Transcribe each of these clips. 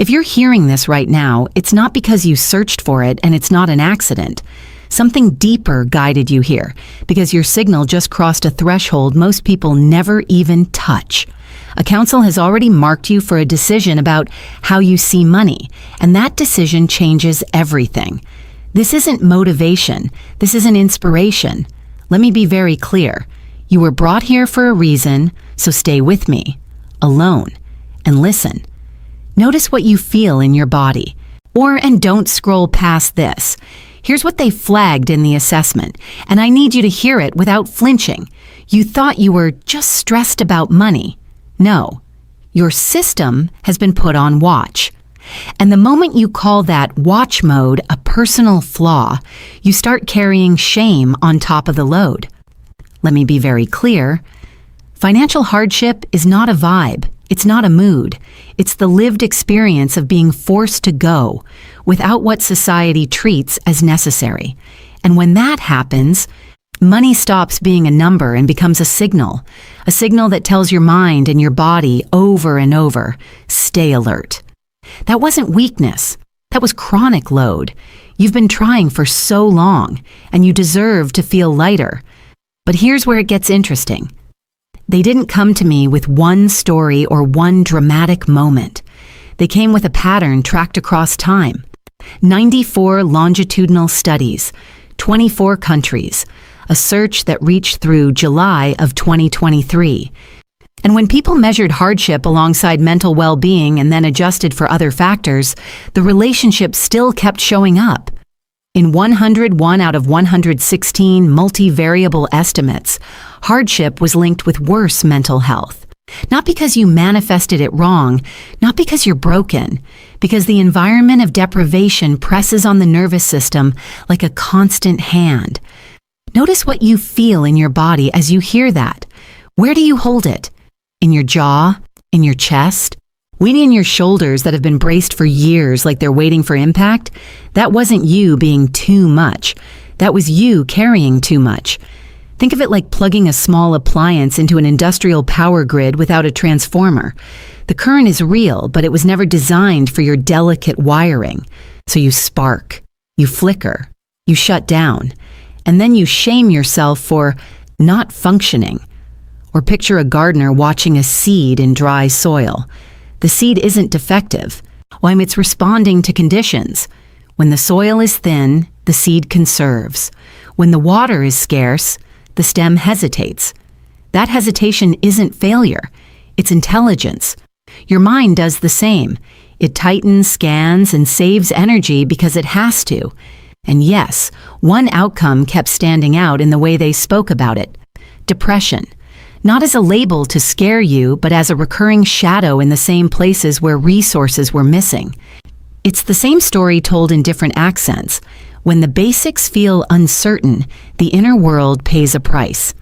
If you're hearing this right now, it's not because you searched for it and it's not an accident. Something deeper guided you here, because your signal just crossed a threshold most people never even touch. A council has already marked you for a decision about how you see money, and that decision changes everything. This isn't motivation. This isn't inspiration. Let me be very clear. You were brought here for a reason, so stay with me, alone, and listen. Notice what you feel in your body. And don't scroll past this. Here's what they flagged in the assessment, and I need you to hear it without flinching. You thought you were just stressed about money. No, your system has been put on watch. And the moment you call that watch mode a personal flaw, you start carrying shame on top of the load. Let me be very clear. Financial hardship is not a vibe. It's not a mood. It's the lived experience of being forced to go without what society treats as necessary. And when that happens, money stops being a number and becomes a signal that tells your mind and your body over and over, stay alert. That wasn't weakness. That was chronic load. You've been trying for so long, and you deserve to feel lighter. But here's where it gets interesting. They didn't come to me with one story or one dramatic moment. They came with a pattern tracked across time. 94 longitudinal studies, 24 countries, a search that reached through July of 2023. And when people measured hardship alongside mental well-being and then adjusted for other factors, the relationship still kept showing up. In 101 out of 116 multivariable estimates, hardship was linked with worse mental health. Not because you manifested it wrong, not because you're broken, because the environment of deprivation presses on the nervous system like a constant hand. Notice what you feel in your body as you hear that. Where do you hold it? In your jaw? In your chest? Weighting in your shoulders that have been braced for years like they're waiting for impact? That wasn't you being too much. That was you carrying too much. Think of it like plugging a small appliance into an industrial power grid without a transformer. The current is real, but it was never designed for your delicate wiring. So you spark, you flicker, you shut down, and then you shame yourself for not functioning. Or picture a gardener watching a seed in dry soil. The seed isn't defective. It's responding to conditions. When the soil is thin, the seed conserves. When the water is scarce, the stem hesitates. That hesitation isn't failure. It's intelligence. Your mind does the same. It tightens, scans, and saves energy because it has to. And yes, one outcome kept standing out in the way they spoke about it. Depression. Not as a label to scare you, but as a recurring shadow in the same places where resources were missing. It's the same story told in different accents. When the basics feel uncertain, the inner world pays a price.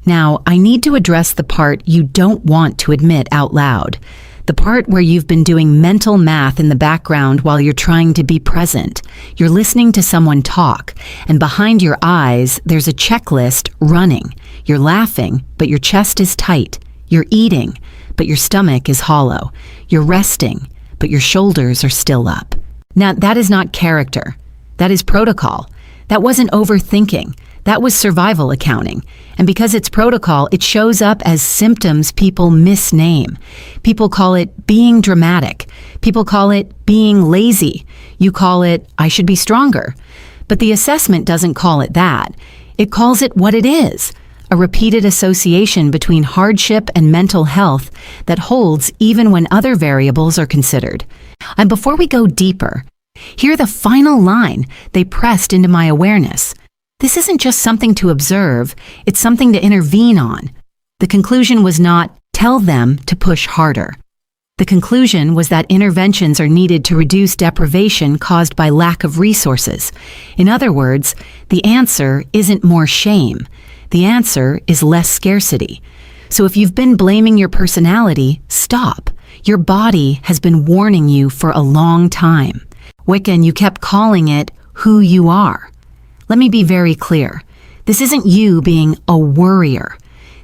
Now, I need to address the part you don't want to admit out loud. The part where you've been doing mental math in the background while you're trying to be present. You're listening to someone talk, and behind your eyes, there's a checklist running. You're laughing, but your chest is tight. You're eating, but your stomach is hollow. You're resting, but your shoulders are still up. Now, that is not character. That is protocol. That wasn't overthinking. That was survival accounting. And because it's protocol, it shows up as symptoms people misname. People call it being dramatic. People call it being lazy. You call it, I should be stronger. But the assessment doesn't call it that. It calls it what it is, a repeated association between hardship and mental health that holds even when other variables are considered. And before we go deeper, hear the final line they pressed into my awareness. This isn't just something to observe, it's something to intervene on. The conclusion was not, tell them to push harder. The conclusion was that interventions are needed to reduce deprivation caused by lack of resources. In other words, the answer isn't more shame. The answer is less scarcity. So if you've been blaming your personality, stop. Your body has been warning you for a long time. Wiccan, you kept calling it who you are. Let me be very clear. This isn't you being a worrier.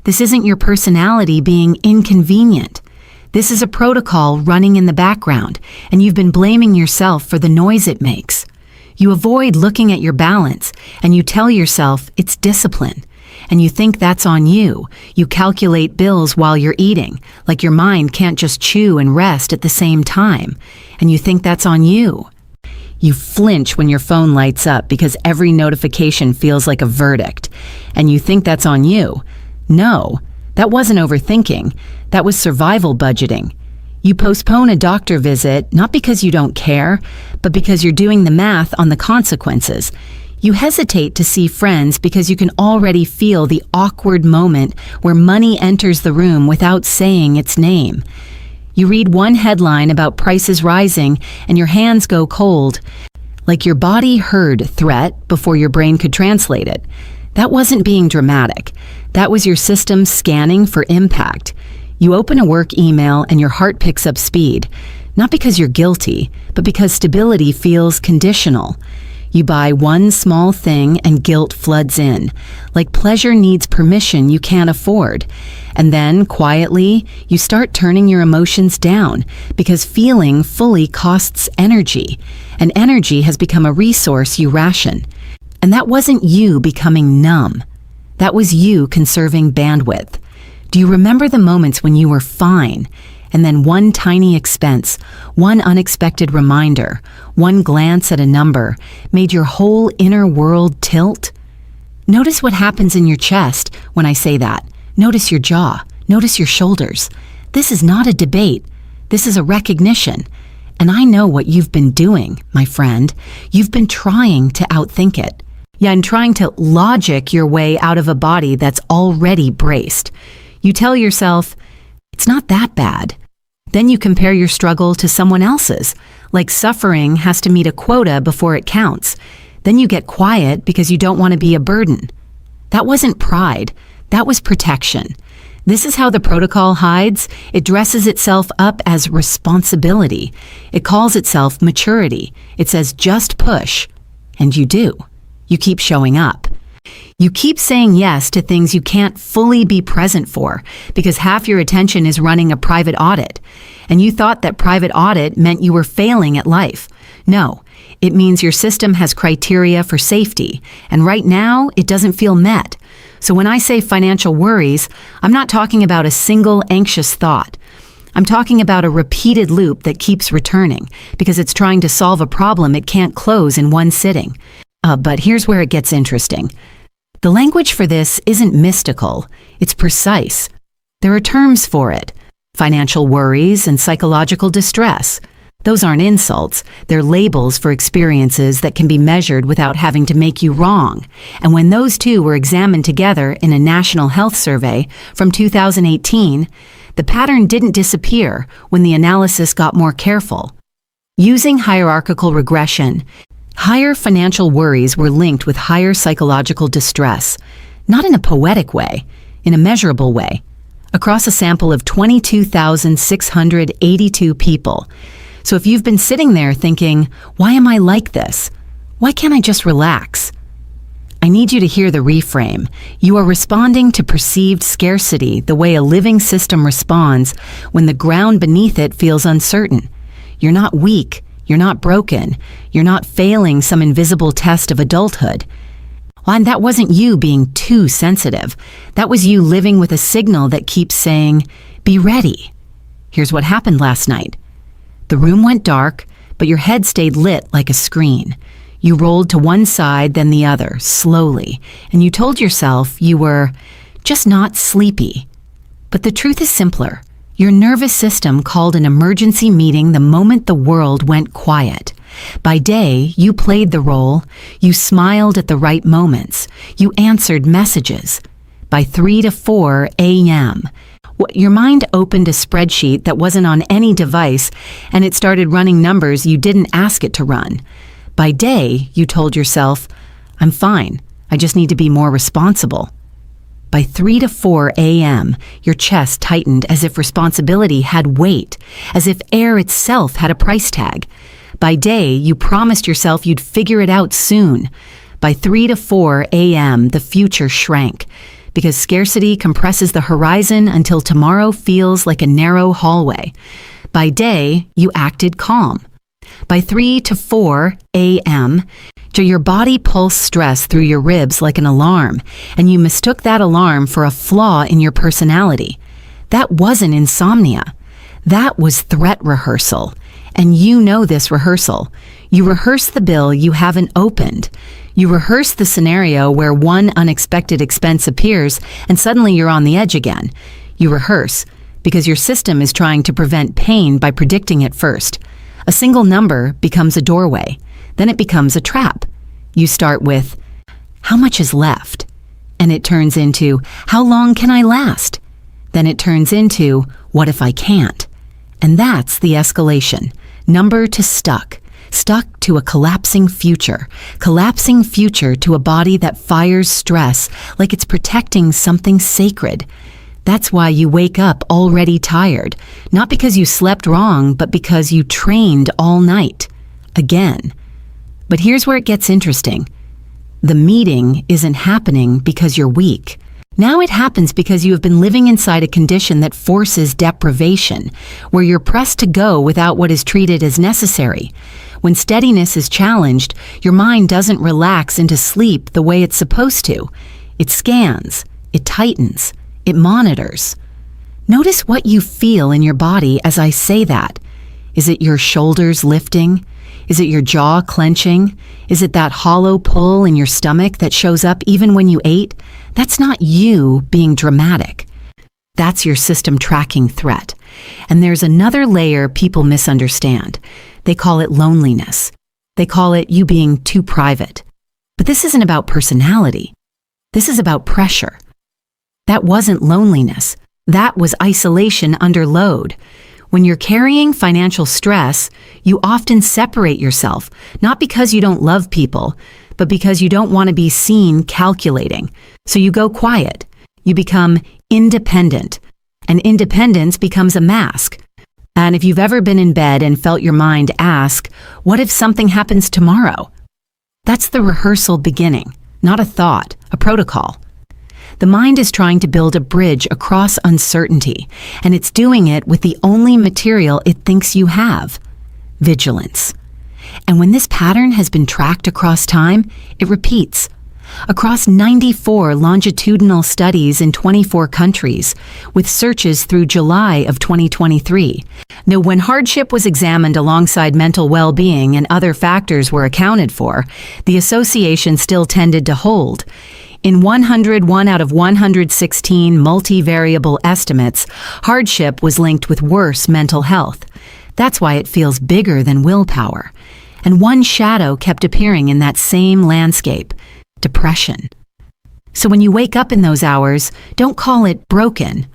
This isn't your personality being inconvenient. This is a protocol running in the background, and you've been blaming yourself for the noise it makes. You avoid looking at your balance, and you tell yourself it's discipline. And you think that's on you. You calculate bills while you're eating, like your mind can't just chew and rest at the same time. And you think that's on you. You flinch when your phone lights up because every notification feels like a verdict. And you think that's on you. No, that wasn't overthinking. That was survival budgeting. You postpone a doctor visit not because you don't care, but because you're doing the math on the consequences. You hesitate to see friends because you can already feel the awkward moment where money enters the room without saying its name. You read one headline about prices rising and your hands go cold, like your body heard threat before your brain could translate it. That wasn't being dramatic. That was your system scanning for impact. You open a work email and your heart picks up speed, not because you're guilty, but because stability feels conditional. You buy one small thing and guilt floods in, like pleasure needs permission you can't afford. And then, quietly, you start turning your emotions down because feeling fully costs energy, and energy has become a resource you ration. And that wasn't you becoming numb. That was you conserving bandwidth. Do you remember the moments when you were fine? And then one tiny expense, one unexpected reminder, one glance at a number made your whole inner world tilt? Notice what happens in your chest when I say that. Notice your jaw. Notice your shoulders. This is not a debate. This is a recognition. And I know what you've been doing, my friend. You've been trying to outthink it. Yeah, and trying to logic your way out of a body that's already braced. You tell yourself, it's not that bad. Then you compare your struggle to someone else's, like suffering has to meet a quota before it counts. Then you get quiet because you don't want to be a burden. That wasn't pride. That was protection. This is how the protocol hides. It dresses itself up as responsibility. It calls itself maturity. It says just push. And you do. You keep showing up. You keep saying yes to things you can't fully be present for because half your attention is running a private audit. And you thought that private audit meant you were failing at life. No, it means your system has criteria for safety, and right now it doesn't feel met. So when I say financial worries, I'm not talking about a single anxious thought. I'm talking about a repeated loop that keeps returning because it's trying to solve a problem it can't close in one sitting. But here's where it gets interesting. The language for this isn't mystical, it's precise. There are terms for it: financial worries and psychological distress. Those aren't insults, they're labels for experiences that can be measured without having to make you wrong. And when those two were examined together in a national health survey from 2018, the pattern didn't disappear when the analysis got more careful. Using hierarchical regression, higher financial worries were linked with higher psychological distress, not in a poetic way, in a measurable way, across a sample of 22,682 people. So if you've been sitting there thinking, why am I like this? Why can't I just relax? I need you to hear the reframe. You are responding to perceived scarcity the way a living system responds when the ground beneath it feels uncertain. You're not weak. You're not broken. You're not failing some invisible test of adulthood. And that wasn't you being too sensitive. That was you living with a signal that keeps saying, be ready. Here's what happened last night. The room went dark, but your head stayed lit like a screen. You rolled to one side, then the other, slowly, and you told yourself you were just not sleepy. But the truth is simpler. Your nervous system called an emergency meeting the moment the world went quiet. By day, you played the role. You smiled at the right moments. You answered messages. By 3 to 4 a.m., your mind opened a spreadsheet that wasn't on any device, and it started running numbers you didn't ask it to run. By day, you told yourself, I'm fine. I just need to be more responsible. By 3 to 4 a.m., your chest tightened as if responsibility had weight, as if air itself had a price tag. By day, you promised yourself you'd figure it out soon. By 3 to 4 a.m., the future shrank, because scarcity compresses the horizon until tomorrow feels like a narrow hallway. By day, you acted calm. By 3 to 4 a.m., your body pulsed stress through your ribs like an alarm, and you mistook that alarm for a flaw in your personality. That wasn't insomnia. That was threat rehearsal. And you know this rehearsal. You rehearse the bill you haven't opened. You rehearse the scenario where one unexpected expense appears and suddenly you're on the edge again. You rehearse because your system is trying to prevent pain by predicting it first. A single number becomes a doorway. Then it becomes a trap. You start with, how much is left? And it turns into, how long can I last? Then it turns into, what if I can't? And that's the escalation. Number to stuck. Stuck to a collapsing future to a body that fires stress like it's protecting something sacred. That's why you wake up already tired, not because you slept wrong, but because you trained all night. Again. But here's where it gets interesting. The meeting isn't happening because you're weak. Now it happens because you have been living inside a condition that forces deprivation, where you're pressed to go without what is treated as necessary. When steadiness is challenged, your mind doesn't relax into sleep the way it's supposed to. It scans, it tightens, it monitors. Notice what you feel in your body as I say that. Is it your shoulders lifting? Is it your jaw clenching? Is it that hollow pull in your stomach that shows up even when you ate? That's not you being dramatic. That's your system tracking threat. And there's another layer people misunderstand. They call it loneliness. They call it you being too private. But this isn't about personality. This is about pressure. That wasn't loneliness. That was isolation under load. When you're carrying financial stress, you often separate yourself, not because you don't love people, but because you don't want to be seen calculating. So you go quiet. You become independent. And independence becomes a mask. And if you've ever been in bed and felt your mind ask, what if something happens tomorrow? That's the rehearsal beginning, not a thought, a protocol. The mind is trying to build a bridge across uncertainty, and it's doing it with the only material it thinks you have, vigilance. And when this pattern has been tracked across time, it repeats. Across 94 longitudinal studies in 24 countries, with searches through July of 2023. Now, when hardship was examined alongside mental well-being and other factors were accounted for, the association still tended to hold. In 101 out of 116 multivariable estimates, hardship was linked with worse mental health. That's why it feels bigger than willpower. And one shadow kept appearing in that same landscape, depression. So when you wake up in those hours, don't call it broken.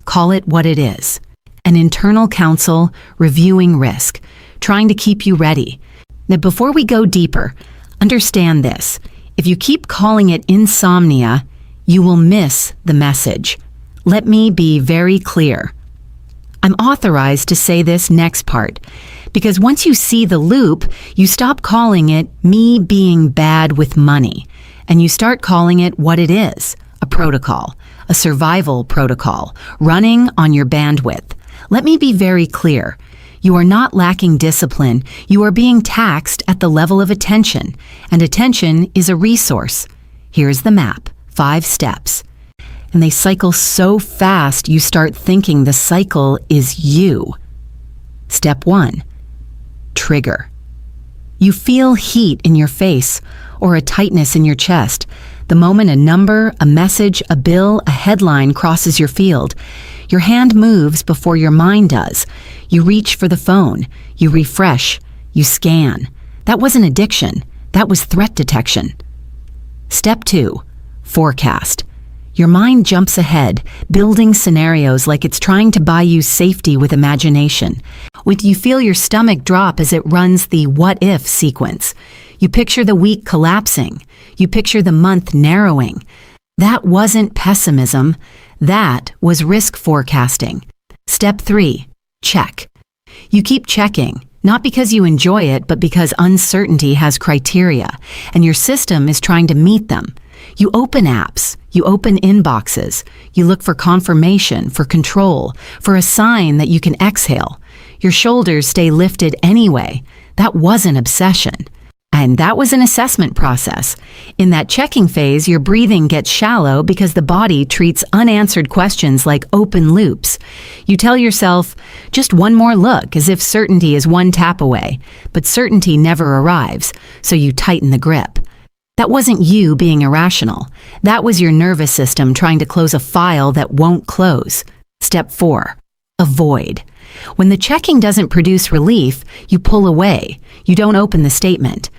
Call it what it is. An internal counsel reviewing risk, trying to keep you ready. Now, before we go deeper, understand this. If you keep calling it insomnia, you will miss the message. Let me be very clear. I'm authorized to say this next part, because once you see the loop, you stop calling it me being bad with money, and you start calling it what it is, a protocol, a survival protocol, running on your bandwidth. Let me be very clear. You are not lacking discipline. You are being taxed at the level of attention, and attention is a resource. Here's the map, 5 steps. And they cycle so fast you start thinking the cycle is you. Step 1, trigger. You feel heat in your face or a tightness in your chest the moment a number, a message, a bill, a headline crosses your field. Your hand moves before your mind does. You reach for the phone. You refresh. You scan. That wasn't addiction. That was threat detection. Step 2, forecast. Your mind jumps ahead, building scenarios like it's trying to buy you safety with imagination. When you feel your stomach drop as it runs the what if sequence, you picture the week collapsing. You picture the month narrowing. That wasn't pessimism. That was risk forecasting. Step 3, check. You keep checking, not because you enjoy it, but because uncertainty has criteria, and your system is trying to meet them. You open apps, you open inboxes, you look for confirmation, for control, for a sign that you can exhale. Your shoulders stay lifted anyway. That was an obsession. And that was an assessment process. In that checking phase, your breathing gets shallow because the body treats unanswered questions like open loops. You tell yourself, just one more look, as if certainty is one tap away. But certainty never arrives, so you tighten the grip. That wasn't you being irrational. That was your nervous system trying to close a file that won't close. Step 4. Avoid. When the checking doesn't produce relief, you pull away. You don't open the statement.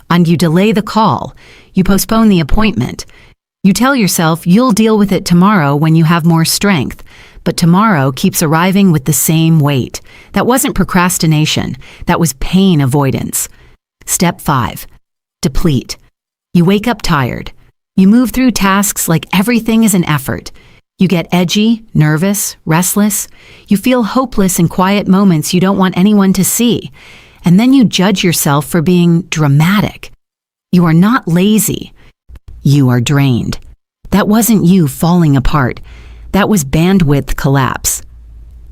And you delay the call. You postpone the appointment. You tell yourself you'll deal with it tomorrow when you have more strength. But tomorrow keeps arriving with the same weight. That wasn't procrastination. That was pain avoidance. Step 5. Deplete. You wake up tired. You move through tasks like everything is an effort. You get edgy, nervous, restless. You feel hopeless in quiet moments you don't want anyone to see. And then you judge yourself for being dramatic. You are not lazy. You are drained. That wasn't you falling apart. That was bandwidth collapse.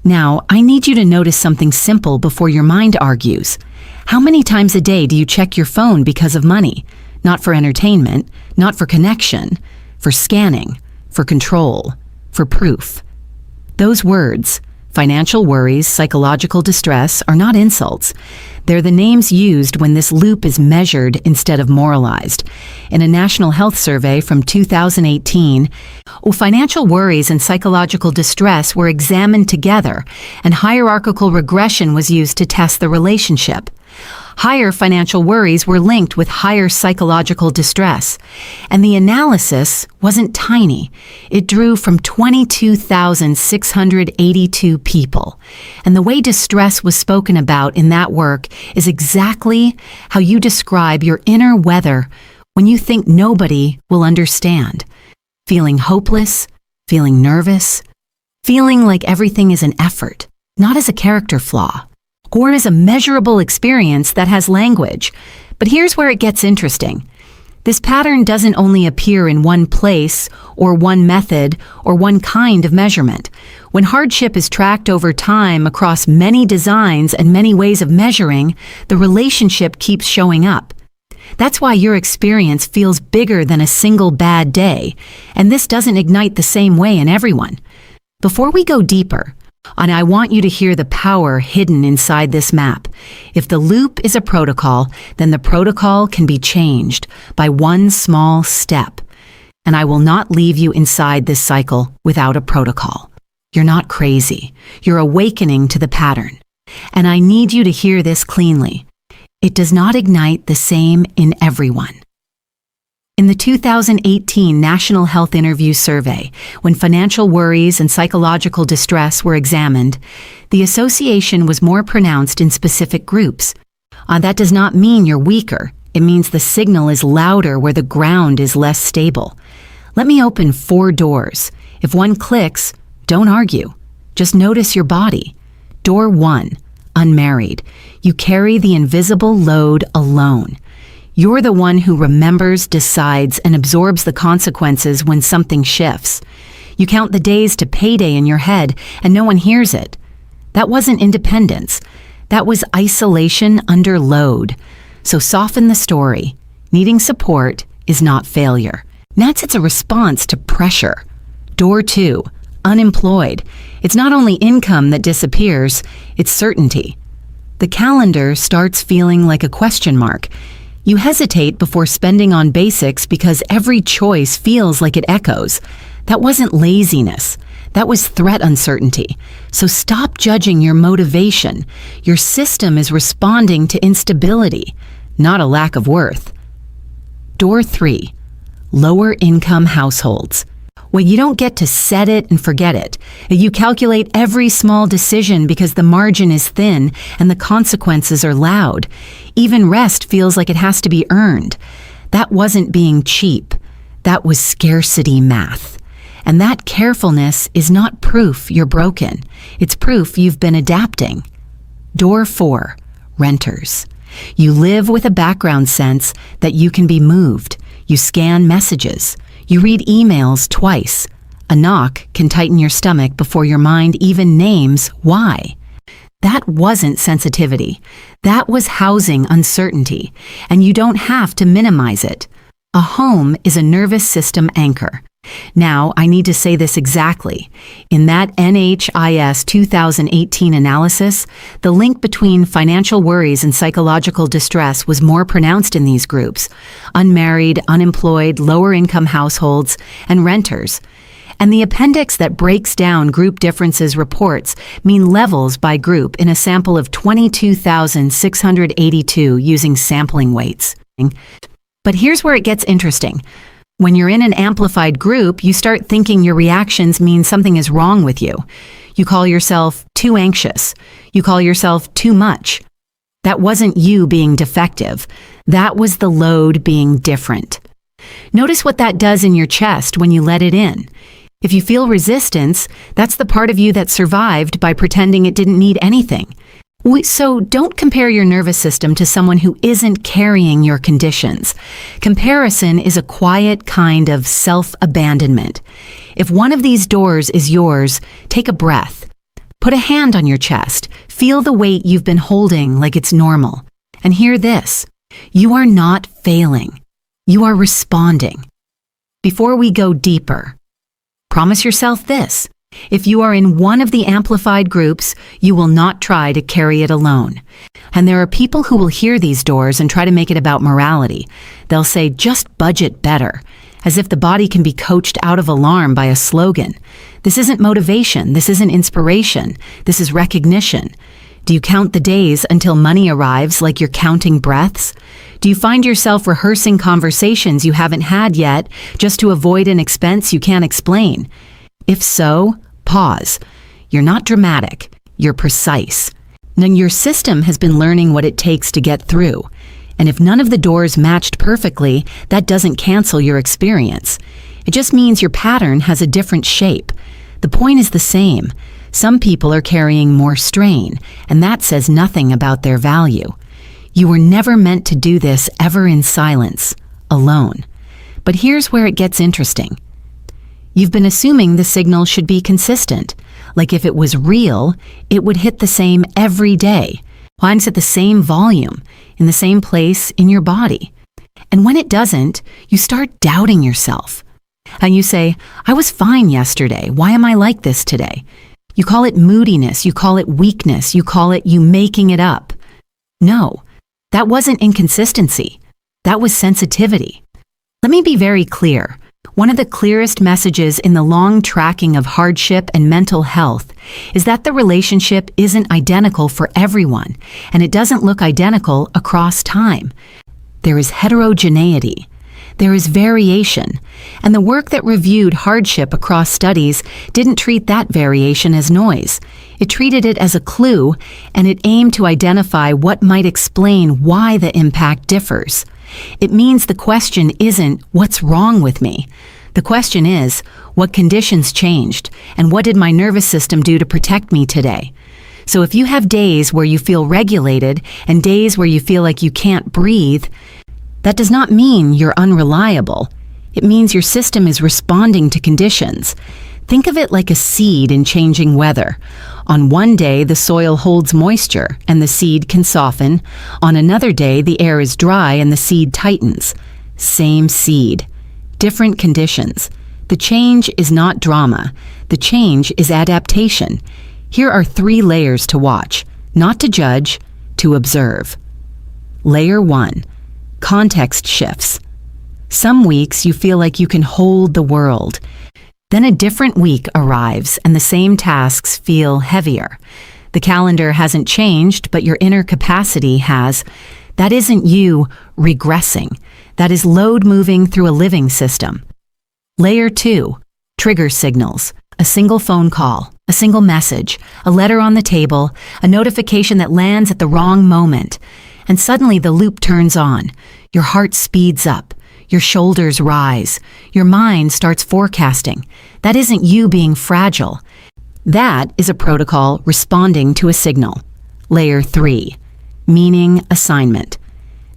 Now, I need you to notice something simple before your mind argues. How many times a day do you check your phone because of money? Not for entertainment, not for connection, for scanning, for control, for proof. Those words, financial worries, psychological distress, are not insults. They're the names used when this loop is measured instead of moralized. In a National Health Survey from 2018, financial worries and psychological distress were examined together, and hierarchical regression was used to test the relationship. Higher financial worries were linked with higher psychological distress. And the analysis wasn't tiny. It drew from 22,682 people. And the way distress was spoken about in that work is exactly how you describe your inner weather when you think nobody will understand. Feeling hopeless, feeling nervous, feeling like everything is an effort, not as a character flaw, or as a measurable experience that has language. But here's where it gets interesting. This pattern doesn't only appear in one place, or one method, or one kind of measurement. When hardship is tracked over time across many designs and many ways of measuring, the relationship keeps showing up. That's why your experience feels bigger than a single bad day, and this doesn't ignite the same way in everyone. Before we go deeper, and I want you to hear the power hidden inside this map. If the loop is a protocol, then the protocol can be changed by one small step. And I will not leave you inside this cycle without a protocol. You're not crazy. You're awakening to the pattern. And I need you to hear this cleanly. It does not ignite the same in everyone. In the 2018 National Health Interview Survey, when financial worries and psychological distress were examined, the association was more pronounced in specific groups. That does not mean you're weaker. It means the signal is louder where the ground is less stable. Let me open 4 doors. If one clicks, don't argue. Just notice your body. Door 1, unmarried. You carry the invisible load alone. You're the one who remembers, decides, and absorbs the consequences when something shifts. You count the days to payday in your head, and no one hears it. That wasn't independence. That was isolation under load. So soften the story. Needing support is not failure. Next, it's a response to pressure. Door 2, unemployed. It's not only income that disappears, it's certainty. The calendar starts feeling like a question mark. You hesitate before spending on basics because every choice feels like it echoes. That wasn't laziness. That was threat uncertainty. So stop judging your motivation. Your system is responding to instability, not a lack of worth. Door 3, lower income households. Well, you don't get to set it and forget it. You calculate every small decision because the margin is thin and the consequences are loud. Even rest feels like it has to be earned. That wasn't being cheap. That was scarcity math. And that carefulness is not proof you're broken. It's proof you've been adapting. Door 4, renters. You live with a background sense that you can be moved. You scan messages. You read emails twice. A knock can tighten your stomach before your mind even names why. That wasn't sensitivity. That was housing uncertainty, and you don't have to minimize it. A home is a nervous system anchor. Now, I need to say this exactly. In that NHIS 2018 analysis, the link between financial worries and psychological distress was more pronounced in these groups: unmarried, unemployed, lower-income households, and renters. And the appendix that breaks down group differences reports mean levels by group in a sample of 22,682 using sampling weights. But here's where it gets interesting. When you're in an amplified group, you start thinking your reactions mean something is wrong with you. You call yourself too anxious. You call yourself too much. That wasn't you being defective. That was the load being different. Notice what that does in your chest when you let it in. If you feel resistance, that's the part of you that survived by pretending it didn't need anything. So don't compare your nervous system to someone who isn't carrying your conditions. Comparison is a quiet kind of self-abandonment. If one of these doors is yours, take a breath. Put a hand on your chest. Feel the weight you've been holding like it's normal. And hear this: you are not failing. You are responding. Before we go deeper, promise yourself this: if you are in one of the amplified groups, you will not try to carry it alone. And there are people who will hear these doors and try to make it about morality. They'll say, just budget better, as if the body can be coached out of alarm by a slogan. This isn't motivation. This isn't inspiration. This is recognition. Do you count the days until money arrives like you're counting breaths? Do you find yourself rehearsing conversations you haven't had yet just to avoid an expense you can't explain? If so, pause. You're not dramatic. You're precise. Now, your system has been learning what it takes to get through. And if none of the doors matched perfectly, that doesn't cancel your experience. It just means your pattern has a different shape. The point is the same. Some people are carrying more strain, and that says nothing about their value. You were never meant to do this ever in silence, alone. But here's where it gets interesting. You've been assuming the signal should be consistent. Like if it was real, it would hit the same every day. Lines at the same volume, in the same place in your body. And when it doesn't, you start doubting yourself. And you say, I was fine yesterday. Why am I like this today? You call it moodiness. You call it weakness. You call it you making it up. No, that wasn't inconsistency. That was sensitivity. Let me be very clear. One of the clearest messages in the long tracking of hardship and mental health is that the relationship isn't identical for everyone, and it doesn't look identical across time. There is heterogeneity. There is variation, and the work that reviewed hardship across studies didn't treat that variation as noise. It treated it as a clue, and it aimed to identify what might explain why the impact differs. It means the question isn't, what's wrong with me? The question is, what conditions changed, and what did my nervous system do to protect me today? So if you have days where you feel regulated and days where you feel like you can't breathe, that does not mean you're unreliable. It means your system is responding to conditions. Think of it like a seed in changing weather. On one day, the soil holds moisture and the seed can soften. On another day, the air is dry and the seed tightens. Same seed. Different conditions. The change is not drama. The change is adaptation. Here are 3 layers to watch, not to judge, to observe. Layer 1. Context shifts. Some weeks you feel like you can hold the world. Then a different week arrives and the same tasks feel heavier. The calendar hasn't changed, but your inner capacity has. That isn't you regressing. That is load moving through a living system. Layer 2, trigger signals. A single phone call, a single message, a letter on the table, a notification that lands at the wrong moment. And suddenly the loop turns on. Your heart speeds up. Your shoulders rise. Your mind starts forecasting. That isn't you being fragile. That is a protocol responding to a signal. Layer 3, meaning assignment.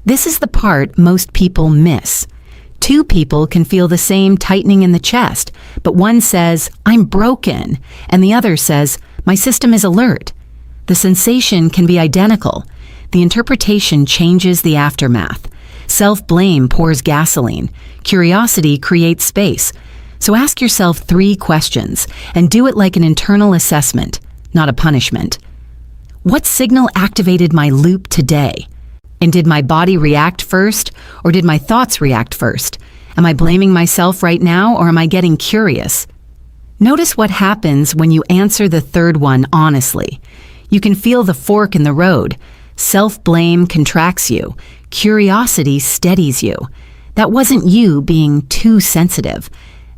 This is the part most people miss. Two people can feel the same tightening in the chest, but one says, "I'm broken," and the other says, "My system is alert." The sensation can be identical. The interpretation changes the aftermath. Self-blame pours gasoline. Curiosity creates space. So ask yourself 3 questions and do it like an internal assessment, not a punishment. What signal activated my loop today? And did my body react first, or did my thoughts react first? Am I blaming myself right now, or am I getting curious? Notice what happens when you answer the third one honestly. You can feel the fork in the road. Self-blame contracts you. Curiosity steadies you. That wasn't you being too sensitive.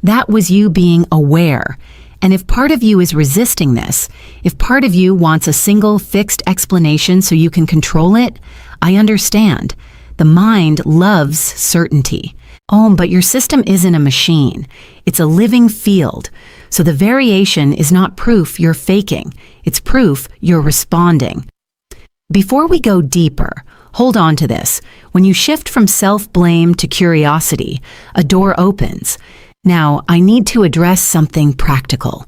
That was you being aware. And if part of you is resisting this, if part of you wants a single fixed explanation so you can control it, I understand. The mind loves certainty. Oh, but your system isn't a machine. It's a living field. So the variation is not proof you're faking. It's proof you're responding. Before we go deeper, hold on to this. When you shift from self-blame to curiosity, a door opens. Now, I need to address something practical.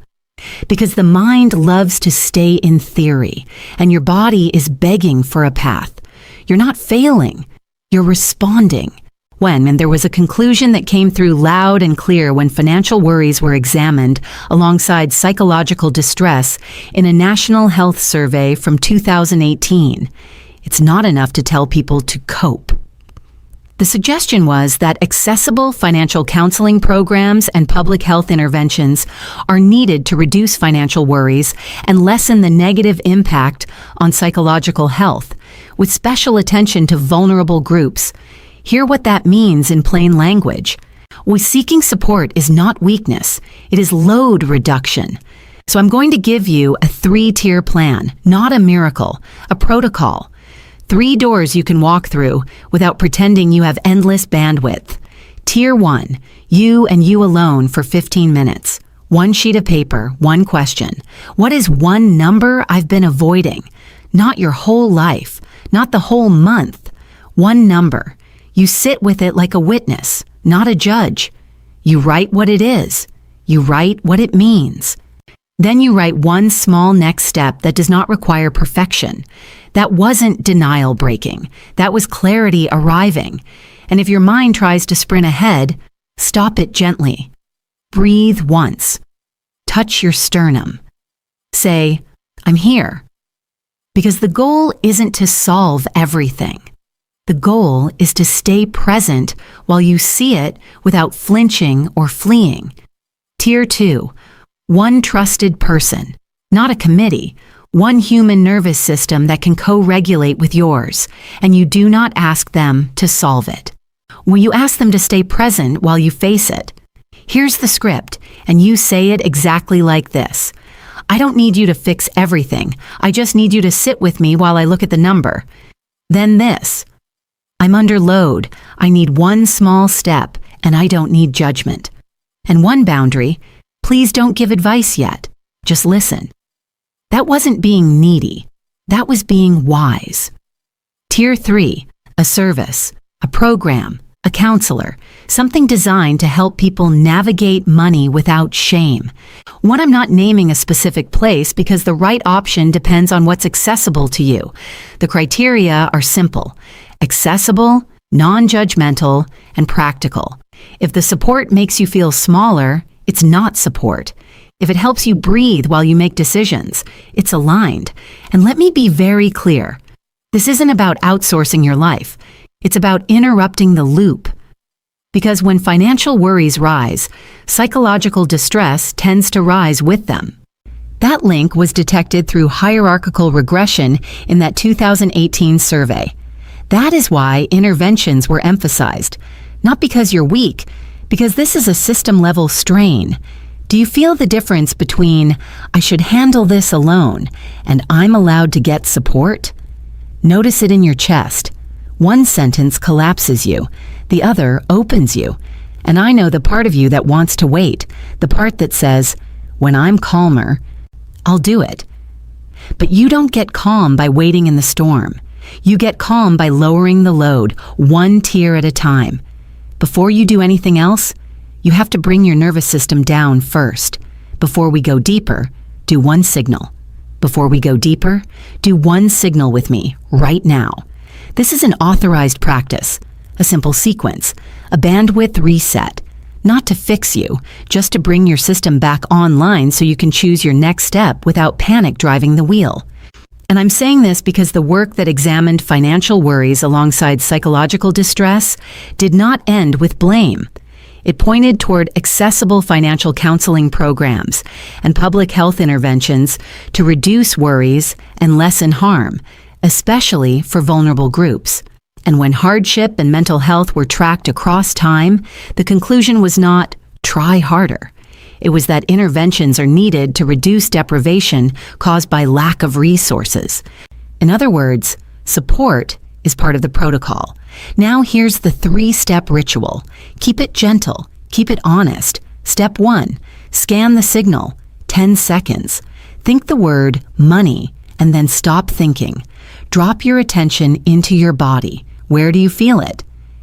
Because the mind loves to stay in theory, and your body is begging for a path. You're not failing. You're responding. And there was a conclusion that came through loud and clear when financial worries were examined alongside psychological distress in a national health survey from 2018. It's not enough to tell people to cope. The suggestion was that accessible financial counseling programs and public health interventions are needed to reduce financial worries and lessen the negative impact on psychological health, with special attention to vulnerable groups. Hear what that means in plain language. Seeking support is not weakness, it is load reduction. So I'm going to give you a 3-tier plan, not a miracle, a protocol. 3 doors you can walk through without pretending you have endless bandwidth. Tier 1, you and you alone for 15 minutes. 1 sheet of paper, 1 question. What is 1 number I've been avoiding? Not your whole life, not the whole month. 1 number. You sit with it like a witness, not a judge. You write what it is. You write what it means. Then you write 1 small next step that does not require perfection. That wasn't denial breaking. That was clarity arriving. And if your mind tries to sprint ahead, stop it gently. Breathe once. Touch your sternum. Say, "I'm here." Because the goal isn't to solve everything. The goal is to stay present while you see it without flinching or fleeing. Tier 2, 1 trusted person, not a committee, 1 human nervous system that can co-regulate with yours, and you do not ask them to solve it. You ask them to stay present while you face it. Here's the script, and you say it exactly like this. "I don't need you to fix everything. I just need you to sit with me while I look at the number." Then this. "I'm under load. I need 1 small step, and I don't need judgment." And 1 boundary, "Please don't give advice yet. Just listen." That wasn't being needy. That was being wise. Tier 3, a service, a program, a counselor, something designed to help people navigate money without shame. I'm not naming a specific place because the right option depends on what's accessible to you. The criteria are simple: accessible, non-judgmental, and practical. If the support makes you feel smaller, it's not support. If it helps you breathe while you make decisions, it's aligned. And let me be very clear. This isn't about outsourcing your life. It's about interrupting the loop. Because when financial worries rise, psychological distress tends to rise with them. That link was detected through hierarchical regression in that 2018 survey. That is why interventions were emphasized. Not because you're weak, because this is a system-level strain. Do you feel the difference between "I should handle this alone" and "I'm allowed to get support"? Notice it in your chest. 1 sentence collapses you, the other opens you. And I know the part of you that wants to wait, the part that says, "When I'm calmer, I'll do it." But you don't get calm by waiting in the storm. You get calm by lowering the load, 1 tier at a time. Before you do anything else, you have to bring your nervous system down first. Before we go deeper, do one signal. Before we go deeper, do one signal with me right now. This is an authorized practice, a simple sequence, a bandwidth reset, not to fix you, just to bring your system back online so you can choose your next step without panic driving the wheel. And I'm saying this because the work that examined financial worries alongside psychological distress did not end with blame. It pointed toward accessible financial counseling programs and public health interventions to reduce worries and lessen harm, especially for vulnerable groups. And when hardship and mental health were tracked across time, the conclusion was not, try harder. It was that interventions are needed to reduce deprivation caused by lack of resources. In other words, support is part of the protocol. Now here's the 3-step ritual. Keep it gentle. Keep it honest. Step 1, scan the signal. 10 seconds. Think the word money and then stop thinking. Drop your attention into your body. Where do you feel it?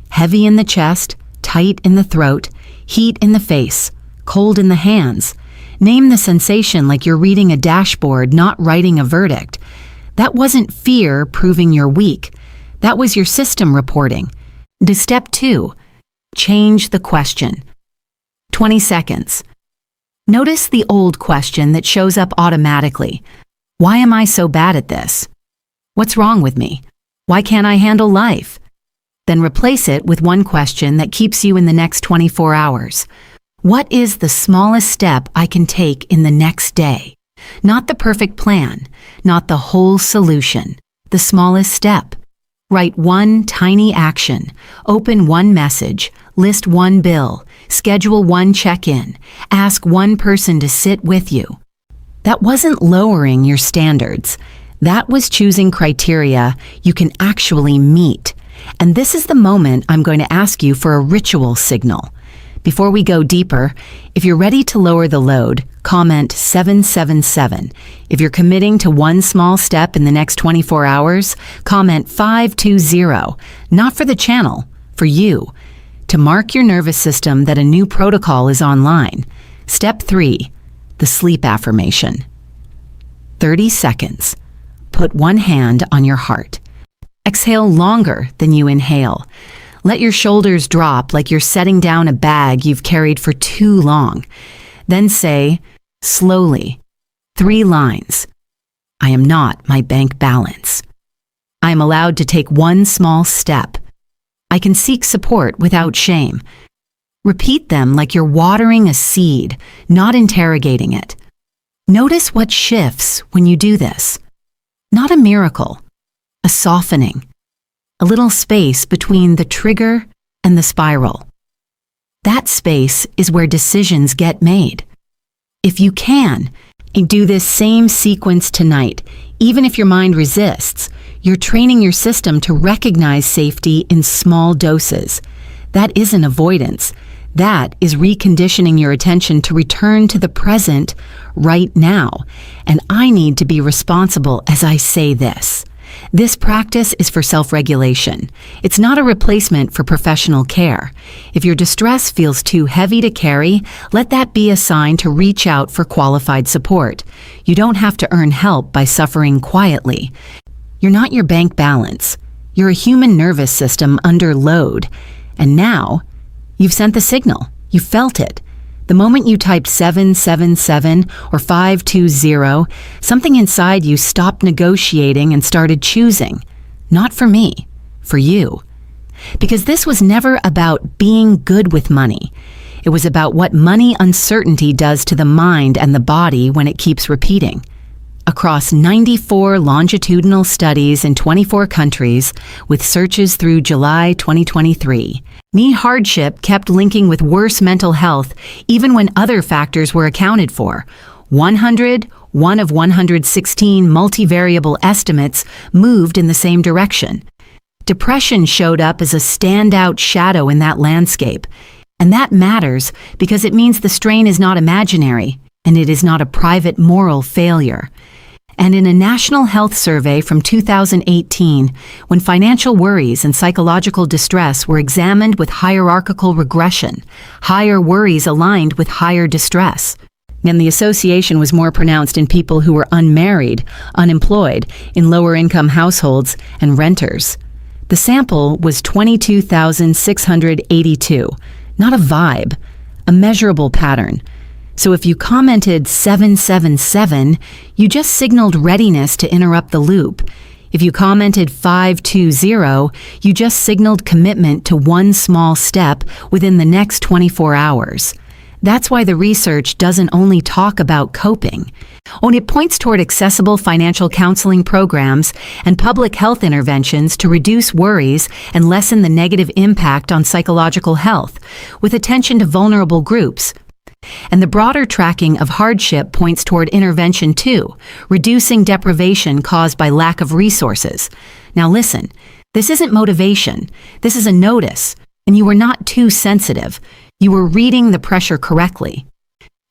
Heavy in the chest, tight in the throat, heat in the face, cold in the hands. Name the sensation like you're reading a dashboard, not writing a verdict. That wasn't fear proving you're weak. That was your system reporting. To step 2, change the question. 20 seconds. Notice the old question that shows up automatically. Why am I so bad at this? What's wrong with me? Why can't I handle life? Then replace it with one question that keeps you in the next 24 hours. What is the smallest step I can take in the next day? Not the perfect plan, not the whole solution, the smallest step. Write one tiny action, open one message, list one bill, schedule one check-in, ask one person to sit with you. That wasn't lowering your standards. That was choosing criteria you can actually meet. And this is the moment I'm going to ask you for a ritual signal. Before we go deeper, if you're ready to lower the load, comment 777. If you're committing to one small step in the next 24 hours, comment 520. Not for the channel, for you. To mark your nervous system that a new protocol is online. Step 3, the sleep affirmation. 30 seconds. Put one hand on your heart. Exhale longer than you inhale. Let your shoulders drop like you're setting down a bag you've carried for too long. Then say, slowly, 3 lines. I am not my bank balance. I am allowed to take one small step. I can seek support without shame. Repeat them like you're watering a seed, not interrogating it. Notice what shifts when you do this. Not a miracle, a softening. A little space between the trigger and the spiral. That space is where decisions get made. If you can, and do this same sequence tonight, even if your mind resists, you're training your system to recognize safety in small doses. That isn't avoidance. That is reconditioning your attention to return to the present right now. And I need to be responsible as I say this. This practice is for self-regulation. It's not a replacement for professional care. If your distress feels too heavy to carry, let that be a sign to reach out for qualified support. You don't have to earn help by suffering quietly. You're not your bank balance. You're a human nervous system under load. And now, you've sent the signal. You felt it. The moment you typed 777 or 520, something inside you stopped negotiating and started choosing. Not for me, for you. Because this was never about being good with money. It was about what money uncertainty does to the mind and the body when it keeps repeating. Across 94 longitudinal studies in 24 countries, with searches through July 2023, hardship kept linking with worse mental health even when other factors were accounted for. 1 of 116 multivariable estimates moved in the same direction. Depression showed up as a standout shadow in that landscape. And that matters because it means the strain is not imaginary and it is not a private moral failure. And in a national health survey from 2018, when financial worries and psychological distress were examined with hierarchical regression, higher worries aligned with higher distress. And the association was more pronounced in people who were unmarried, unemployed, in lower-income households, and renters. The sample was 22,682, not a vibe, a measurable pattern. So if you commented 777, you just signaled readiness to interrupt the loop. If you commented 520, you just signaled commitment to one small step within the next 24 hours. That's why the research doesn't only talk about coping. It points toward accessible financial counseling programs and public health interventions to reduce worries and lessen the negative impact on psychological health, with attention to vulnerable groups. And the broader tracking of hardship points toward intervention too, reducing deprivation caused by lack of resources. Now listen, this isn't motivation. This is a notice, and you were not too sensitive. You were reading the pressure correctly.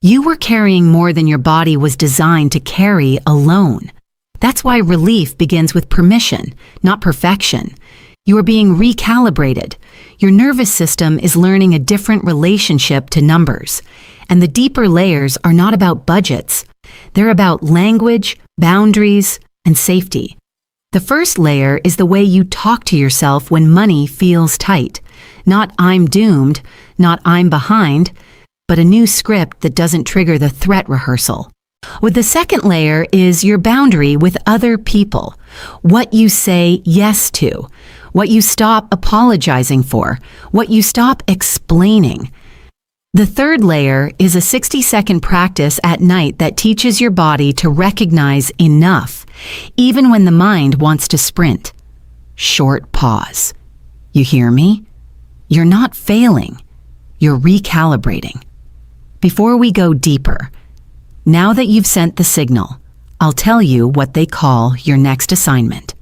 You were carrying more than your body was designed to carry alone. That's why relief begins with permission, not perfection. You are being recalibrated. Your nervous system is learning a different relationship to numbers. And the deeper layers are not about budgets. They're about language, boundaries, and safety. The first layer is the way you talk to yourself when money feels tight. Not "I'm doomed," not "I'm behind," but a new script that doesn't trigger the threat rehearsal. With the second layer is your boundary with other people. What you say yes to, what you stop apologizing for, what you stop explaining. The third layer is a 60-second practice at night that teaches your body to recognize enough, even when the mind wants to sprint. Short pause. You hear me? You're not failing. You're recalibrating. Before we go deeper, now that you've sent the signal, I'll tell you what they call your next assignment.